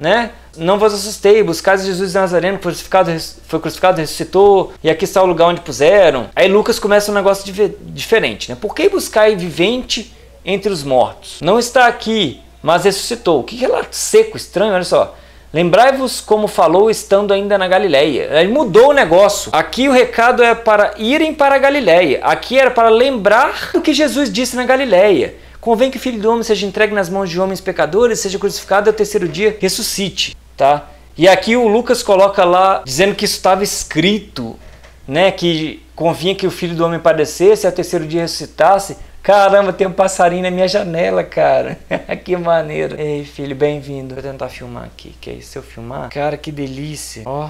né? Não vos assustei, buscais Jesus de Nazareno, foi crucificado, ressuscitou, e aqui está o lugar onde puseram. Aí Lucas começa um negócio diferente, né? Por que buscai vivente entre os mortos? Não está aqui, mas ressuscitou. Que relato seco, estranho, olha só. Lembrai-vos como falou estando ainda na Galileia. Aí mudou o negócio. Aqui o recado é para irem para a Galileia. Aqui era para lembrar o que Jesus disse na Galileia. Convém que o Filho do Homem seja entregue nas mãos de homens pecadores, seja crucificado e ao terceiro dia ressuscite. Tá? E aqui o Lucas coloca lá, dizendo que isso estava escrito, né? Que convinha que o Filho do Homem padecesse e ao terceiro dia ressuscitasse. Caramba, tem um passarinho na minha janela, cara. Que maneiro. Ei, filho, bem-vindo. Vou tentar filmar aqui. Que é isso? Se eu filmar? Cara, que delícia. Ó,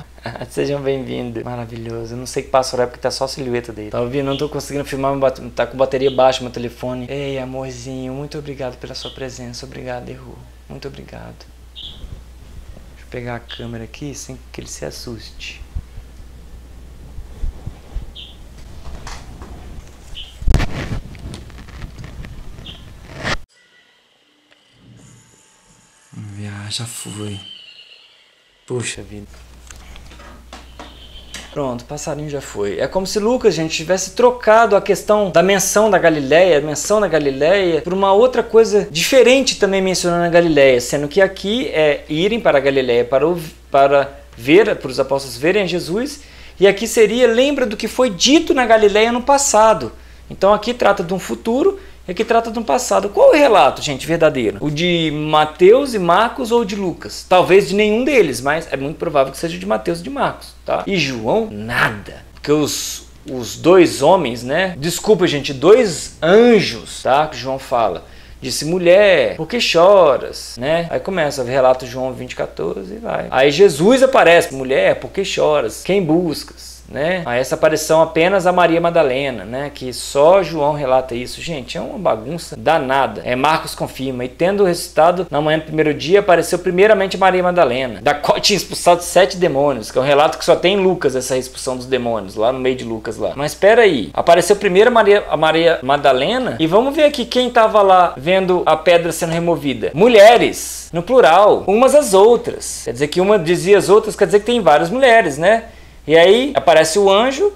sejam bem-vindos. Maravilhoso. Eu não sei que passa horário porque tá só a silhueta dele. Tá ouvindo? Não tô conseguindo filmar, tá com bateria baixa meu telefone. Ei, amorzinho, muito obrigado pela sua presença. Obrigado, Erro. Muito obrigado. Deixa eu pegar a câmera aqui sem que ele se assuste. Já foi. Puxa vida. Pronto, passarinho já foi. É como se Lucas, gente, tivesse trocado a questão da menção da Galileia, por uma outra coisa diferente também mencionando a Galileia, sendo que aqui é irem para a Galileia para os apóstolos verem Jesus, e aqui seria, lembra do que foi dito na Galileia no passado. Então aqui trata de um futuro, é que trata de um passado. Qual é o relato, gente, verdadeiro? O de Mateus e Marcos ou de Lucas? Talvez de nenhum deles, mas é muito provável que seja de Mateus e de Marcos, tá? E João, nada. Porque os dois homens, né? Desculpa, gente, dois anjos, tá? Que João fala. Disse, mulher, por que choras? Né? Aí começa o relato de João 20:14 e vai. Aí Jesus aparece, mulher, por que choras? Quem buscas? Né? Aí essa aparição apenas a Maria Madalena, né? Que só João relata isso. Gente, é uma bagunça danada. Marcos confirma. E tendo ressuscitado na manhã do primeiro dia, apareceu primeiramente Maria Madalena, da qual tinha expulsado 7 demônios, que é um relato que só tem em Lucas, essa expulsão dos demônios, lá no meio de Lucas lá. Mas espera aí, apareceu primeiro a Maria Madalena, e vamos ver aqui quem estava lá vendo a pedra sendo removida. Mulheres, no plural, umas às outras. Quer dizer que uma dizia as outras, quer dizer que tem várias mulheres, né? E aí aparece o anjo,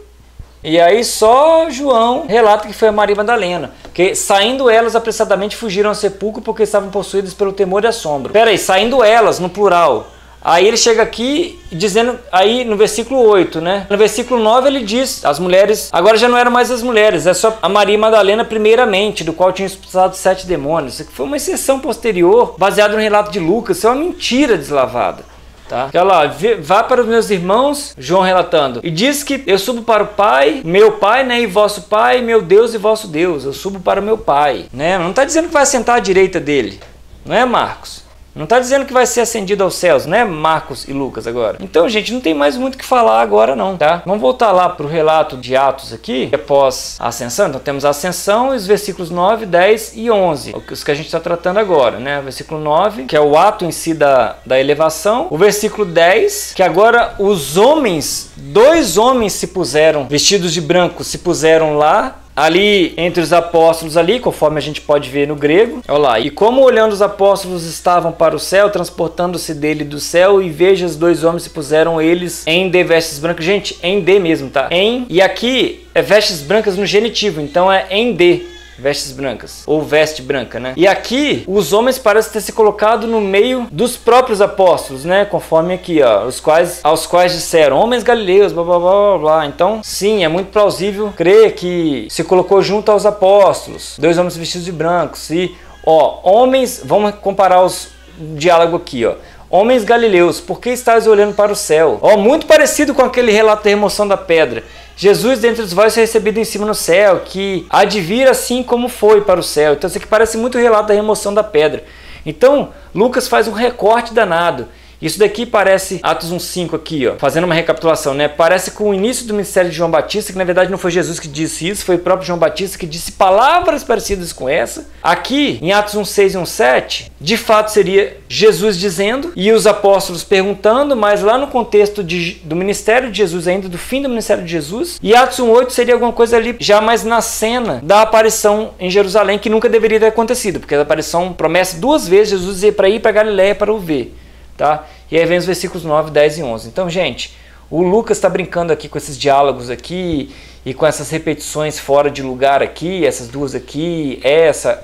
e aí só João relata que foi a Maria Madalena. Que saindo elas apressadamente fugiram ao sepulcro porque estavam possuídas pelo temor e assombro. Pera aí, saindo elas, no plural. Aí ele chega aqui dizendo, aí no versículo 8, né? No versículo 9 ele diz, as mulheres, agora já não eram mais as mulheres, é só a Maria Madalena primeiramente, do qual tinha expulsado 7 demônios. Isso aqui foi uma exceção posterior, baseada no relato de Lucas. Isso é uma mentira deslavada. Tá? Olha lá, vá para os meus irmãos, João relatando, e diz que eu subo para o Pai, meu Pai, né, e vosso Pai, meu Deus e vosso Deus, eu subo para o meu Pai, né? Não está dizendo que vai sentar à direita dele, não é, Marcos? Não está dizendo que vai ser ascendido aos céus, né, Marcos e Lucas agora? Então, gente, não tem mais muito o que falar agora não, tá? Vamos voltar lá para o relato de Atos aqui, após a ascensão. Então temos a ascensão e os versículos 9, 10 e 11, os que a gente está tratando agora, né? O versículo 9, que é o ato em si da elevação. O versículo 10, que agora os homens, 2 homens se puseram, vestidos de branco, se puseram lá, ali entre os apóstolos ali, conforme a gente pode ver no grego. Olha lá, e como olhando os apóstolos estavam para o céu, transportando-se dele do céu, e veja, os 2 homens se puseram eles em de vestes brancas. Gente, em de mesmo, tá? Em, e aqui é vestes brancas no genitivo, então é em de vestes brancas, ou veste branca, né? E aqui, os homens parecem ter se colocado no meio dos próprios apóstolos, né? Conforme aqui, ó, aos quais disseram, homens galileus, blá, blá, blá, blá, blá. Então, sim, é muito plausível crer que se colocou junto aos apóstolos, 2 homens vestidos de branco. E, ó, homens, vamos comparar o diálogo aqui, ó. Homens galileus, por que estás olhando para o céu? Ó, muito parecido com aquele relato da remoção da pedra. Jesus dentre os vós foi recebido em cima no céu, que há de vir assim como foi para o céu. Então isso aqui parece muito o relato da remoção da pedra. Então Lucas faz um recorte danado. Isso daqui parece Atos 1:5 aqui, ó, fazendo uma recapitulação, né? Parece com o início do ministério de João Batista, que na verdade não foi Jesus que disse isso, foi o próprio João Batista que disse palavras parecidas com essa. Aqui, em Atos 1:6 e 1:7, de fato seria Jesus dizendo e os apóstolos perguntando, mas lá no contexto do ministério de Jesus, ainda do fim do ministério de Jesus. E Atos 1:8 seria alguma coisa ali já mais na cena da aparição em Jerusalém, que nunca deveria ter acontecido, porque a aparição promete 2 vezes Jesus ir para Galiléia para o ver. Tá? E aí vem os versículos 9, 10 e 11. Então, gente, o Lucas está brincando aqui com esses diálogos aqui e com essas repetições fora de lugar aqui, essas 2 aqui,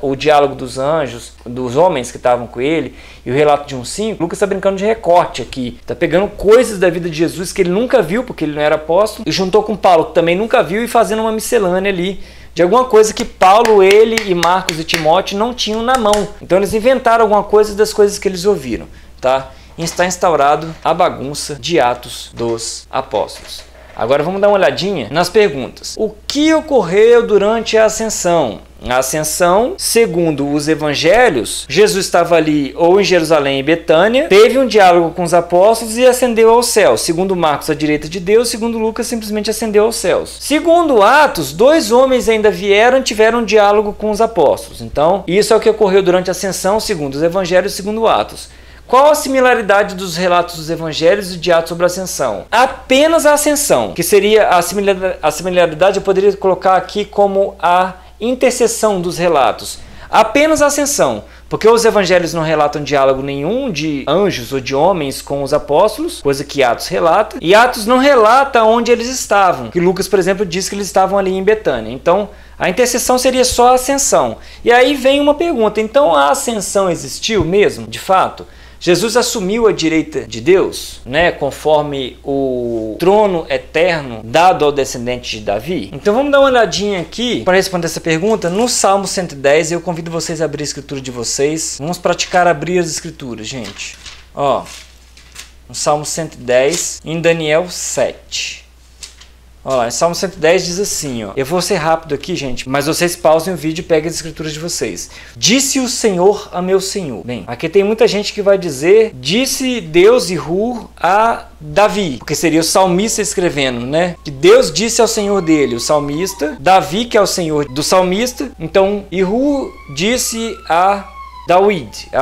o diálogo dos anjos, dos homens que estavam com ele e o relato de 1:5. O Lucas está brincando de recorte aqui. Está pegando coisas da vida de Jesus que ele nunca viu, porque ele não era apóstolo, e juntou com Paulo, que também nunca viu, e fazendo uma miscelânea ali de alguma coisa que Paulo, ele e Marcos e Timóteo não tinham na mão. Então eles inventaram alguma coisa das coisas que eles ouviram, tá? E está instaurado a bagunça de Atos dos Apóstolos. Agora vamos dar uma olhadinha nas perguntas. O que ocorreu durante a ascensão? A ascensão, segundo os evangelhos, Jesus estava ali ou em Jerusalém e Betânia, teve um diálogo com os apóstolos e ascendeu aos céus. Segundo Marcos, à direita de Deus, segundo Lucas, simplesmente ascendeu aos céus. Segundo Atos, 2 homens ainda vieram e tiveram um diálogo com os apóstolos. Então, isso é o que ocorreu durante a ascensão, segundo os evangelhos e segundo Atos. Qual a similaridade dos relatos dos evangelhos e de Atos sobre a ascensão? Apenas a ascensão, que seria a similaridade, eu poderia colocar aqui como a interseção dos relatos. Apenas a ascensão, porque os evangelhos não relatam diálogo nenhum de anjos ou de homens com os apóstolos, coisa que Atos relata, e Atos não relata onde eles estavam, que Lucas, por exemplo, diz que eles estavam ali em Betânia. Então, a intercessão seria só a ascensão. E aí vem uma pergunta, então a ascensão existiu mesmo, de fato? Jesus assumiu a direita de Deus, né, conforme o trono eterno dado ao descendente de Davi? Então vamos dar uma olhadinha aqui para responder essa pergunta no Salmo 110. Eu convido vocês a abrir a escritura de vocês. Vamos praticar abrir as escrituras, gente. Ó, no Salmo 110, em Daniel 7. Olha lá, em Salmo 110 diz assim, ó. Eu vou ser rápido aqui, gente, mas vocês pausem o vídeo e peguem as escrituras de vocês. Disse o Senhor a meu Senhor. Bem, aqui tem muita gente que vai dizer, disse Deus e Hu a Davi, porque seria o salmista escrevendo, né? Que Deus disse ao Senhor dele, o salmista, Davi, que é o Senhor do salmista, então, e Hu disse a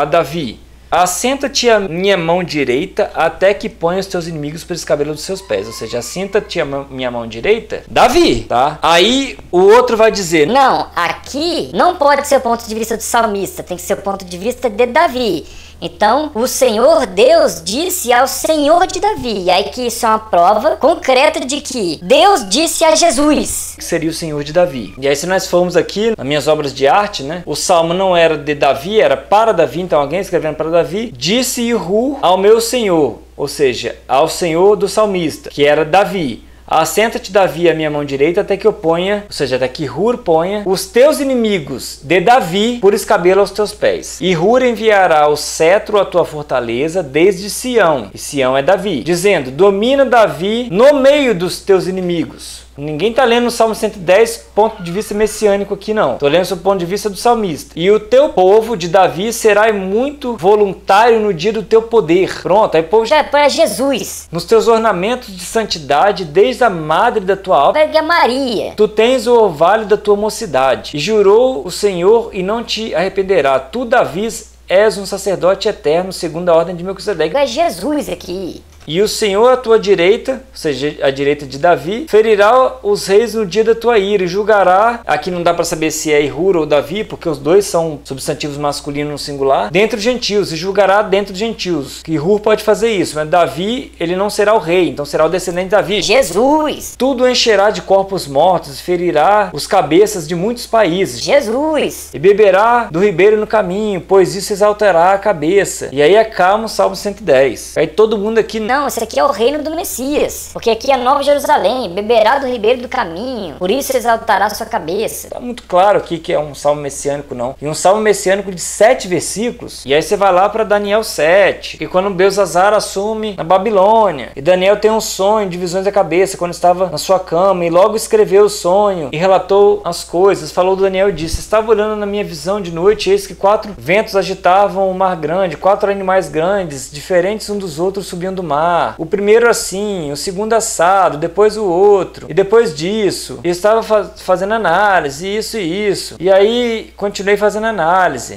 Davi. Assenta-te a minha mão direita até que ponha os teus inimigos pelos cabelos dos seus pés. Ou seja, assenta-te a minha mão direita, Davi, tá? Aí o outro vai dizer, não, aqui não pode ser o ponto de vista do salmista, tem que ser o ponto de vista de Davi. Então, o Senhor Deus disse ao Senhor de Davi. E aí que isso é uma prova concreta de que Deus disse a Jesus, que seria o Senhor de Davi. E aí se nós formos aqui nas minhas obras de arte, né? O salmo não era de Davi, era para Davi. Então alguém escrevendo para Davi. Disse Ihu ao meu Senhor, ou seja, ao Senhor do salmista, que era Davi. Assenta-te, Davi, a minha mão direita, até que eu ponha, ou seja, até que Hur ponha os teus inimigos de Davi por escabelo aos teus pés. E Hur enviará o cetro à tua fortaleza desde Sião, e Sião é Davi, dizendo, domina Davi no meio dos teus inimigos. Ninguém está lendo o Salmo 110 ponto de vista messiânico aqui, não. Estou lendo do ponto de vista do salmista. E o teu povo de Davi será muito voluntário no dia do teu poder. Pronto, aí o povo já para Jesus. Nos teus ornamentos de santidade, desde a madre da tua alma, a Maria. Tu tens o orvalho da tua mocidade. E jurou o Senhor e não te arrependerá. Tu, Davi, és um sacerdote eterno, segundo a ordem de Melquisedeque. É Jesus aqui. E o Senhor à tua direita, ou seja, a direita de Davi, ferirá os reis no dia da tua ira e julgará, aqui não dá para saber se é Ihur ou Davi, porque os dois são substantivos masculinos no singular, dentre os gentios, e julgará dentro dos gentios. Que Ihur pode fazer isso, mas Davi, ele não será o rei, então será o descendente de Davi. Jesus! Tudo encherá de corpos mortos, ferirá os cabeças de muitos países. Jesus! E beberá do ribeiro no caminho, pois isso exaltará a cabeça. E aí acalma o Salmo 110. Aí todo mundo aqui... Não, esse aqui é o reino do Messias, porque aqui é Nova Jerusalém, beberá do ribeiro do caminho, por isso exaltará sua cabeça. Tá muito claro aqui que é um salmo messiânico, não. E um salmo messiânico de 7 versículos, e aí você vai lá para Daniel 7, que quando Belzazar assume na Babilônia, e Daniel tem um sonho de visões da cabeça, quando estava na sua cama, e logo escreveu o sonho, e relatou as coisas, falou do Daniel e disse, estava olhando na minha visão de noite, e eis que 4 ventos agitavam o mar grande, 4 animais grandes, diferentes uns dos outros subiam do mar, o primeiro assim, o segundo assado, depois o outro, e depois disso, eu estava fazendo análise, isso e isso, e aí continuei fazendo análise,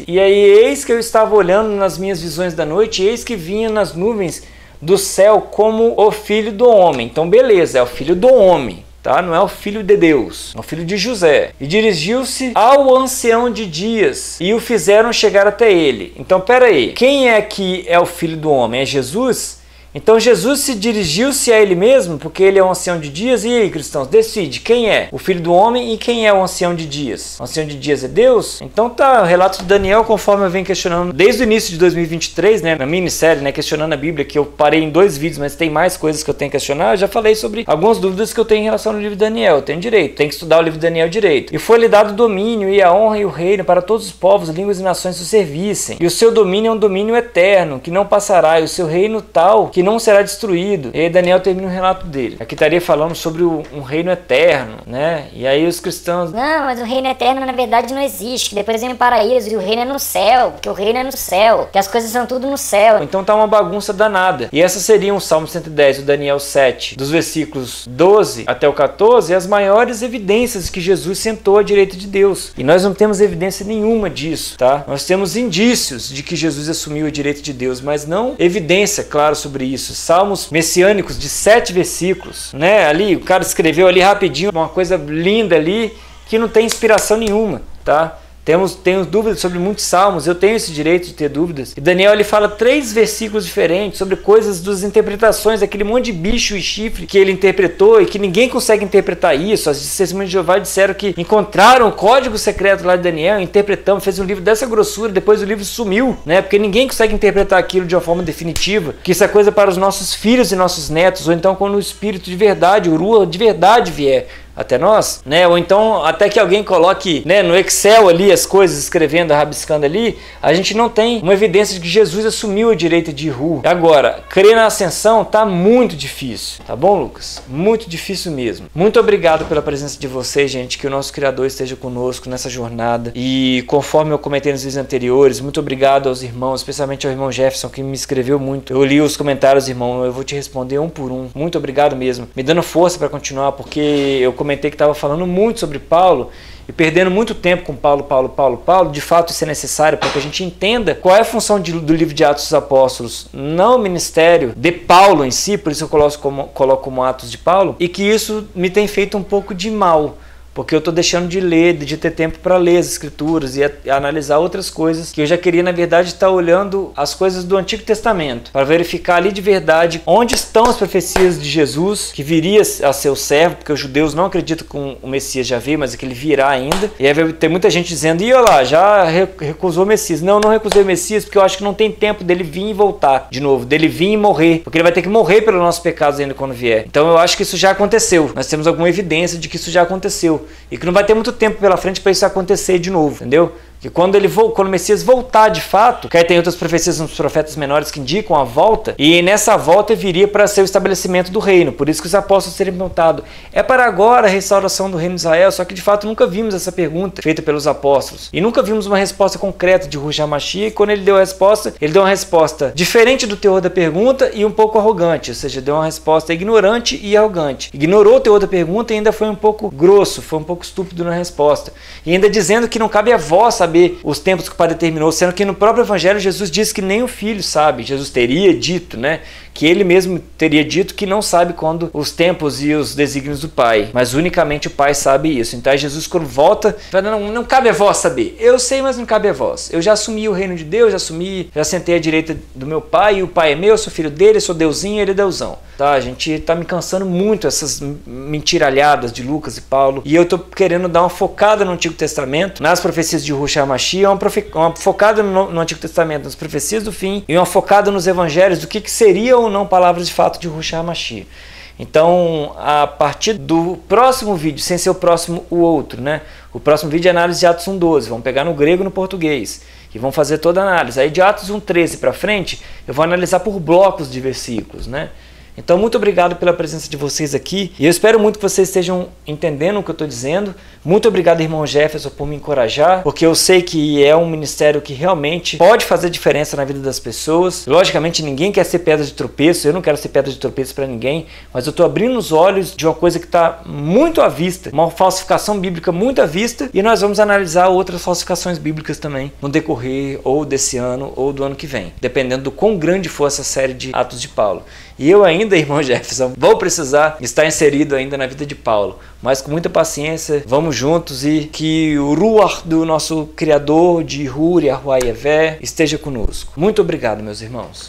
e aí eis que eu estava olhando nas minhas visões da noite, e eis que vinha nas nuvens do céu como o filho do homem. Então beleza, é o filho do homem, tá? Não é o filho de Deus, é o filho de José. E dirigiu-se ao ancião de dias e o fizeram chegar até ele. Então, pera aí, quem é que é o filho do homem? É Jesus? Então Jesus se dirigiu-se a ele mesmo, porque ele é um ancião de dias. E aí, cristãos, decide quem é o filho do homem e quem é o ancião de dias. O ancião de dias é Deus? Então tá, o relato de Daniel, conforme eu venho questionando desde o início de 2023, né, na minissérie, né, questionando a Bíblia, que eu parei em 2 vídeos, mas tem mais coisas que eu tenho que questionar. Eu já falei sobre algumas dúvidas que eu tenho em relação ao livro de Daniel. Eu tenho direito, tenho que estudar o livro de Daniel direito. E foi-lhe dado o domínio e a honra e o reino para todos os povos, línguas e nações o servissem. E o seu domínio é um domínio eterno, que não passará, e o seu reino tal, que não será destruído. E aí Daniel termina o relato dele. Aqui estaria falando sobre um reino eterno, né? E aí os cristãos... Não, mas o reino eterno na verdade não existe, que depois vem o paraíso e o reino é no céu, porque o reino é no céu, que as coisas são tudo no céu. Então tá uma bagunça danada. E essas seriam o Salmo 110, o Daniel 7, dos versículos 12 até o 14, as maiores evidências que Jesus sentou à direita de Deus. E nós não temos evidência nenhuma disso, tá? Nós temos indícios de que Jesus assumiu a direita de Deus, mas não evidência, claro, sobre isso. Salmos messiânicos de 7 versículos, né? Ali, o cara escreveu ali rapidinho, uma coisa linda ali, que não tem inspiração nenhuma, tá? Tenho dúvidas sobre muitos salmos, eu tenho esse direito de ter dúvidas. E Daniel ele fala 3 versículos diferentes sobre coisas das interpretações, aquele monte de bicho e chifre que ele interpretou e que ninguém consegue interpretar isso. As testemunhas de Jeová disseram que encontraram o código secreto lá de Daniel, interpretamos, fez um livro dessa grossura, depois o livro sumiu, né? Porque ninguém consegue interpretar aquilo de uma forma definitiva, que isso é coisa para os nossos filhos e nossos netos, ou então quando o Espírito de verdade, o Ruach de verdade vier até nós, né? Ou então até que alguém coloque, né, no Excel ali as coisas, escrevendo, rabiscando ali, a gente não tem uma evidência de que Jesus assumiu a direita de Ru. Agora, crer na ascensão tá muito difícil, tá bom, Lucas? Muito difícil mesmo. Muito obrigado pela presença de vocês, gente, que o nosso Criador esteja conosco nessa jornada. E conforme eu comentei nos vídeos anteriores, muito obrigado aos irmãos, especialmente ao irmão Jefferson, que me escreveu muito. Eu li os comentários, irmão, eu vou te responder um por um. Muito obrigado mesmo, me dando força para continuar, porque eu comentei que estava falando muito sobre Paulo e perdendo muito tempo com Paulo. De fato isso é necessário para que a gente entenda qual é a função do livro de Atos dos Apóstolos, não o ministério de Paulo em si, por isso eu coloco como Atos de Paulo, e que isso me tem feito um pouco de mal, porque eu estou deixando de ler, de ter tempo para ler as escrituras e analisar outras coisas que eu já queria, na verdade, estar olhando as coisas do Antigo Testamento, para verificar ali de verdade onde estão as profecias de Jesus, que viria a ser o servo, porque os judeus não acreditam que o Messias já veio, mas que ele virá ainda. E aí vai ter muita gente dizendo, e olha lá, já recusou o Messias. Não recusei o Messias, porque eu acho que não tem tempo dele vir e voltar de novo, dele vir e morrer, porque ele vai ter que morrer pelos nossos pecados ainda quando vier. Então eu acho que isso já aconteceu, nós temos alguma evidência de que isso já aconteceu. E que não vai ter muito tempo pela frente para isso acontecer de novo, entendeu? Que quando o Messias voltar de fato, que aí tem outras profecias nos profetas menores que indicam a volta, e nessa volta viria para ser o estabelecimento do reino. Por isso que os apóstolos teriam perguntado, é para agora a restauração do reino de Israel? Só que de fato nunca vimos essa pergunta feita pelos apóstolos. E nunca vimos uma resposta concreta de Yahushua Mashiach, e quando ele deu a resposta, ele deu uma resposta diferente do teor da pergunta e um pouco arrogante, ou seja, deu uma resposta ignorante e arrogante. Ignorou o teor da pergunta e ainda foi um pouco grosso, foi um pouco estúpido na resposta. E ainda dizendo que não cabe a vós saber os tempos que o Pai determinou, sendo que no próprio Evangelho Jesus diz que nem o Filho sabe. Jesus teria dito, né, que ele mesmo teria dito que não sabe quando os tempos e os desígnios do Pai, mas unicamente o Pai sabe isso. Então Jesus, quando volta, fala, não cabe a vós saber. Eu sei, mas não cabe a vós. Eu já assumi o reino de Deus, já sentei à direita do meu Pai, e o Pai é meu, eu sou filho dele, eu sou Deusinho, ele é Deusão. Tá, a gente tá me cansando muito essas mentiralhadas de Lucas e Paulo, e eu tô querendo dar uma focada no Antigo Testamento, nas profecias de Yahushua Mashiach, uma focada no Antigo Testamento, nas profecias do fim, e uma focada nos evangelhos, do que seria ou não palavras de fato de Yahushua Mashiach. Então, a partir do próximo vídeo, sem ser o próximo o outro, né? O próximo vídeo é análise de Atos 1:12, vamos pegar no grego e no português, e vamos fazer toda a análise. Aí de Atos 1:13 para frente, eu vou analisar por blocos de versículos, né? Então, muito obrigado pela presença de vocês aqui. E eu espero muito que vocês estejam entendendo o que eu estou dizendo. Muito obrigado, irmão Jefferson, por me encorajar, porque eu sei que é um ministério que realmente pode fazer diferença na vida das pessoas. Logicamente, ninguém quer ser pedra de tropeço. Eu não quero ser pedra de tropeço para ninguém. Mas eu estou abrindo os olhos de uma coisa que está muito à vista. Uma falsificação bíblica muito à vista. E nós vamos analisar outras falsificações bíblicas também no decorrer ou desse ano ou do ano que vem. Dependendo do quão grande for essa série de Atos de Paulo. E eu ainda, irmão Jefferson, vou precisar estar inserido ainda na vida de Paulo. Mas com muita paciência, vamos juntos e que o Ruach do nosso Criador, de Hur e Arhuai Evé, esteja conosco. Muito obrigado, meus irmãos.